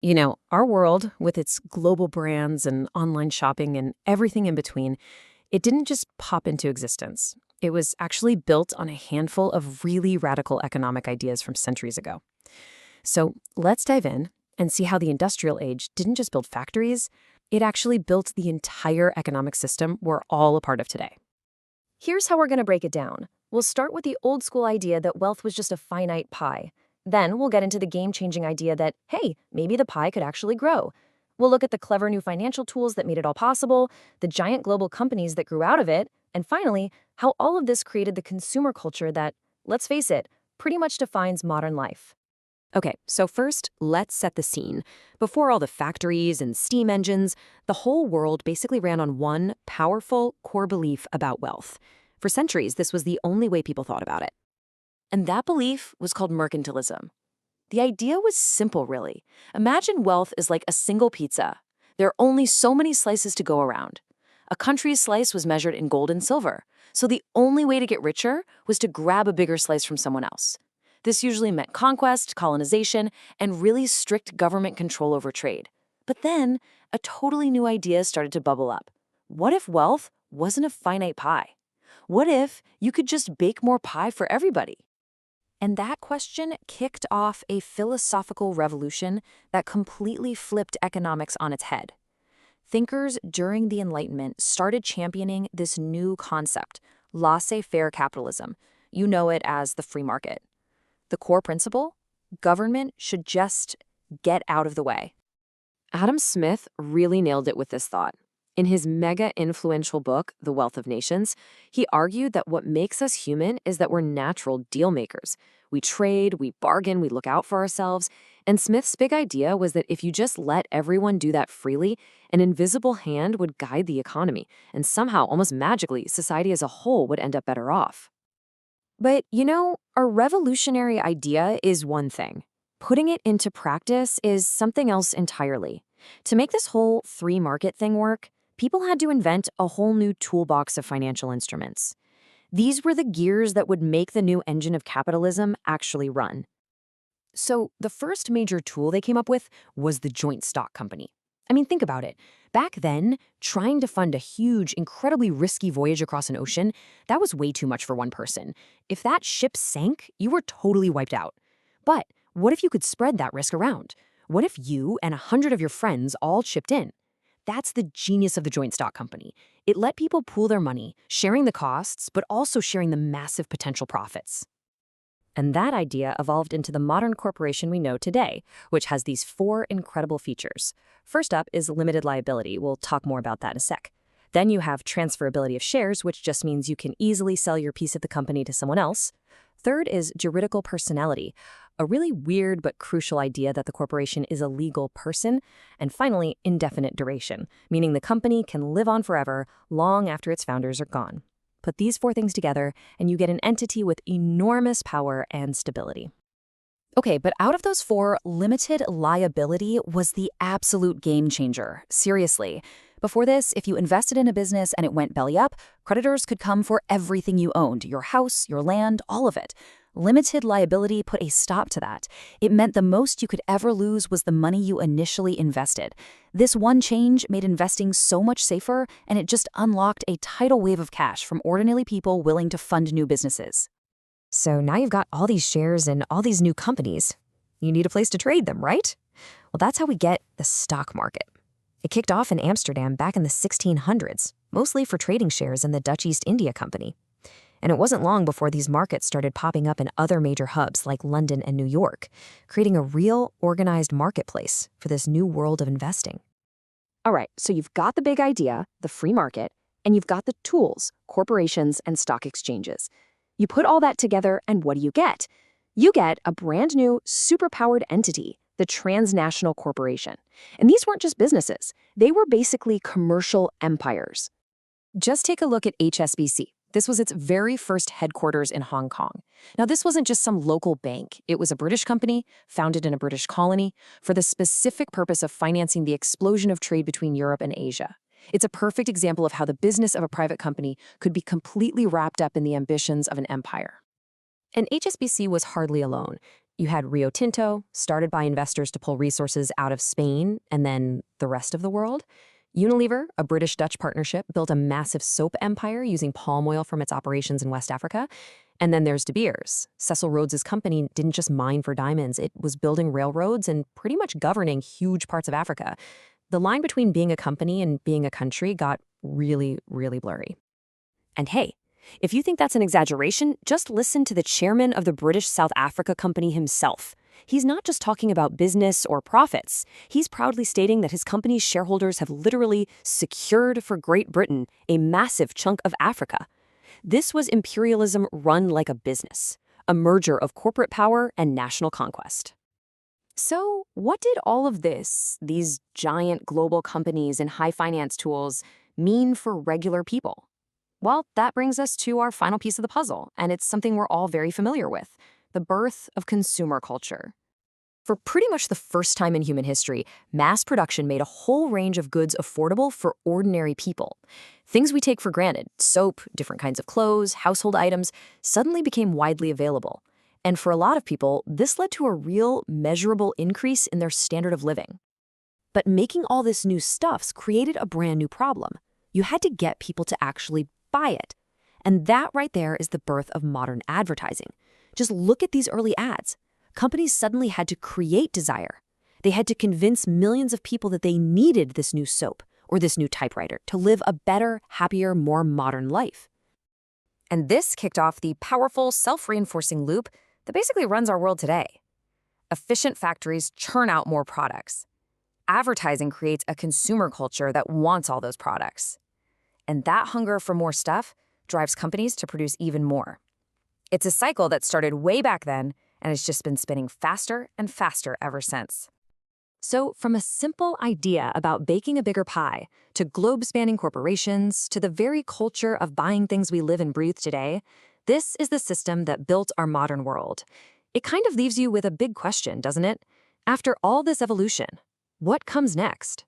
Our world, with its global brands and online shopping and everything in between, it didn't just pop into existence. It was actually built on a handful of really radical economic ideas from centuries ago. So let's dive in and see how the industrial age didn't just build factories, it actually built the entire economic system we're all a part of today. Here's how we're going to break it down. We'll start with the old school idea that wealth was just a finite pie. Then we'll get into the game-changing idea that, hey, maybe the pie could actually grow. We'll look at the clever new financial tools that made it all possible, the giant global companies that grew out of it, and finally, how all of this created the consumer culture that, let's face it, pretty much defines modern life. Okay, so first, let's set the scene. Before all the factories and steam engines, the whole world basically ran on one powerful core belief about wealth. For centuries, this was the only way people thought about it. And that belief was called mercantilism. The idea was simple, really. Imagine wealth is like a single pizza. There are only so many slices to go around. A country's slice was measured in gold and silver, so the only way to get richer was to grab a bigger slice from someone else. This usually meant conquest, colonization, and really strict government control over trade. But then, a totally new idea started to bubble up. What if wealth wasn't a finite pie? What if you could just bake more pie for everybody? And that question kicked off a philosophical revolution that completely flipped economics on its head. Thinkers during the Enlightenment started championing this new concept, laissez-faire capitalism. You know it as the free market. The core principle? Government should just get out of the way. Adam Smith really nailed it with this thought. In his mega-influential book, The Wealth of Nations, he argued that what makes us human is that we're natural deal makers. We trade, we bargain, we look out for ourselves. And Smith's big idea was that if you just let everyone do that freely, an invisible hand would guide the economy, and somehow, almost magically, society as a whole would end up better off. But, a revolutionary idea is one thing. Putting it into practice is something else entirely. To make this whole free market thing work, people had to invent a whole new toolbox of financial instruments. These were the gears that would make the new engine of capitalism actually run. So the first major tool they came up with was the joint stock company. I mean, think about it. Back then, trying to fund a huge, incredibly risky voyage across an ocean, that was way too much for one person. If that ship sank, you were totally wiped out. But what if you could spread that risk around? What if you and 100 of your friends all chipped in? That's the genius of the joint stock company. It let people pool their money, sharing the costs, but also sharing the massive potential profits. And that idea evolved into the modern corporation we know today, which has these 4 incredible features. First up is limited liability. We'll talk more about that in a sec. Then you have transferability of shares, which just means you can easily sell your piece of the company to someone else. Third is juridical personality, a really weird but crucial idea that the corporation is a legal person. And finally, indefinite duration, meaning the company can live on forever, long after its founders are gone. Put these 4 things together, and you get an entity with enormous power and stability. Okay, but out of those 4, limited liability was the absolute game changer. Seriously. Before this, if you invested in a business and it went belly up, creditors could come for everything you owned, your house, your land, all of it. Limited liability put a stop to that. It meant the most you could ever lose was the money you initially invested. This one change made investing so much safer, and it just unlocked a tidal wave of cash from ordinary people willing to fund new businesses. So now you've got all these shares in all these new companies. You need a place to trade them, right? Well, that's how we get the stock market. It kicked off in Amsterdam back in the 1600s, mostly for trading shares in the Dutch East India Company. And it wasn't long before these markets started popping up in other major hubs like London and New York, creating a real organized marketplace for this new world of investing. All right, so you've got the big idea, the free market, and you've got the tools, corporations and stock exchanges. You put all that together, and what do you get? You get a brand new, superpowered entity, the transnational corporation. And these weren't just businesses. They were basically commercial empires. Just take a look at HSBC. This was its very first headquarters in Hong Kong. Now, this wasn't just some local bank. It was a British company, founded in a British colony, for the specific purpose of financing the explosion of trade between Europe and Asia. It's a perfect example of how the business of a private company could be completely wrapped up in the ambitions of an empire. And HSBC was hardly alone. You had Rio Tinto, started by investors to pull resources out of Spain and then the rest of the world. Unilever, a British-Dutch partnership, built a massive soap empire using palm oil from its operations in West Africa. And then there's De Beers. Cecil Rhodes's company didn't just mine for diamonds, it was building railroads and pretty much governing huge parts of Africa. The line between being a company and being a country got really, really blurry. And hey, if you think that's an exaggeration, just listen to the chairman of the British South Africa Company himself. He's not just talking about business or profits. He's proudly stating that his company's shareholders have literally secured for Great Britain a massive chunk of Africa. This was imperialism run like a business, a merger of corporate power and national conquest. So, what did all of this, these giant global companies and high finance tools, mean for regular people? Well, that brings us to our final piece of the puzzle, and it's something we're all very familiar with: the birth of consumer culture. For pretty much the first time in human history, mass production made a whole range of goods affordable for ordinary people. Things we take for granted, soap, different kinds of clothes, household items, suddenly became widely available. And for a lot of people, this led to a real, measurable increase in their standard of living. But making all this new stuffs created a brand new problem. You had to get people to actually buy it. And that right there is the birth of modern advertising. Just look at these early ads. Companies suddenly had to create desire. They had to convince millions of people that they needed this new soap or this new typewriter to live a better, happier, more modern life. And this kicked off the powerful, self-reinforcing loop that basically runs our world today. Efficient factories churn out more products. Advertising creates a consumer culture that wants all those products. And that hunger for more stuff drives companies to produce even more. It's a cycle that started way back then, and it's just been spinning faster and faster ever since. So from a simple idea about baking a bigger pie, to globe-spanning corporations, to the very culture of buying things we live and breathe today, this is the system that built our modern world. It kind of leaves you with a big question, doesn't it? After all this evolution, what comes next?